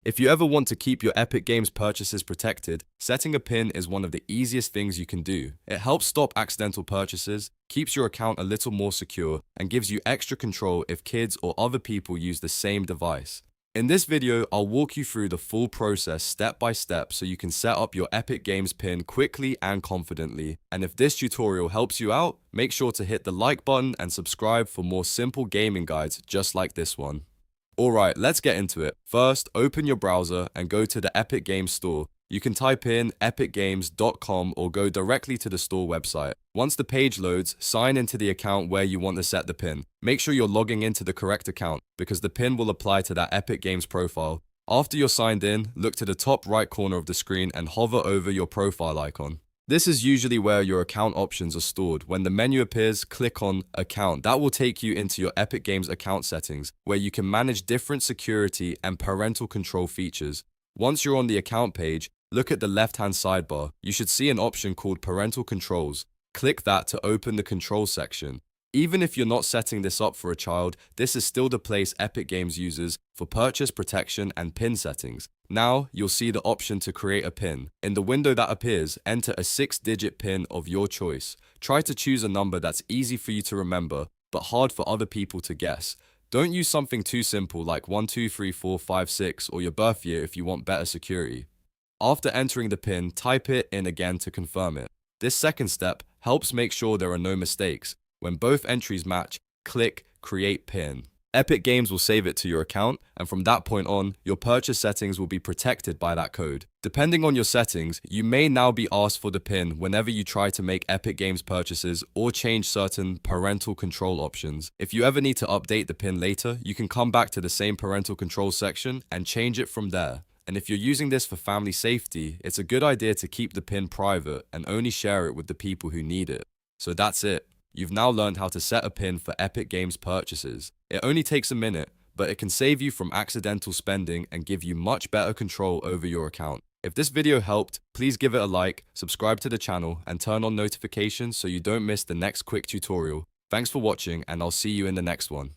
If you ever want to keep your Epic Games purchases protected, setting a PIN is one of the easiest things you can do. It helps stop accidental purchases, keeps your account a little more secure, and gives you extra control if kids or other people use the same device. In this video, I'll walk you through the full process step by step so you can set up your Epic Games PIN quickly and confidently. And if this tutorial helps you out, make sure to hit the like button and subscribe for more simple gaming guides just like this one. Alright, let's get into it. First, open your browser and go to the Epic Games store. You can type in epicgames.com or go directly to the store website. Once the page loads, sign into the account where you want to set the PIN. Make sure you're logging into the correct account because the PIN will apply to that Epic Games profile. After you're signed in, look to the top right corner of the screen and hover over your profile icon. This is usually where your account options are stored. When the menu appears, click on Account. That will take you into your Epic Games account settings, where you can manage different security and parental control features. Once you're on the account page, look at the left-hand sidebar. You should see an option called Parental Controls. Click that to open the Controls section. Even if you're not setting this up for a child, this is still the place Epic Games uses for purchase protection and PIN settings. Now, you'll see the option to create a PIN. In the window that appears, enter a 6-digit PIN of your choice. Try to choose a number that's easy for you to remember, but hard for other people to guess. Don't use something too simple like 1, 2, 3, 4, 5, 6 or your birth year if you want better security. After entering the PIN, type it in again to confirm it. This second step helps make sure there are no mistakes. When both entries match, click Create PIN. Epic Games will save it to your account, and from that point on, your purchase settings will be protected by that code. Depending on your settings, you may now be asked for the PIN whenever you try to make Epic Games purchases or change certain parental control options. If you ever need to update the PIN later, you can come back to the same parental control section and change it from there. And if you're using this for family safety, it's a good idea to keep the PIN private and only share it with the people who need it. So that's it. You've now learned how to set a PIN for Epic Games purchases. It only takes a minute, but it can save you from accidental spending and give you much better control over your account. If this video helped, please give it a like, subscribe to the channel, and turn on notifications so you don't miss the next quick tutorial. Thanks for watching, and I'll see you in the next one.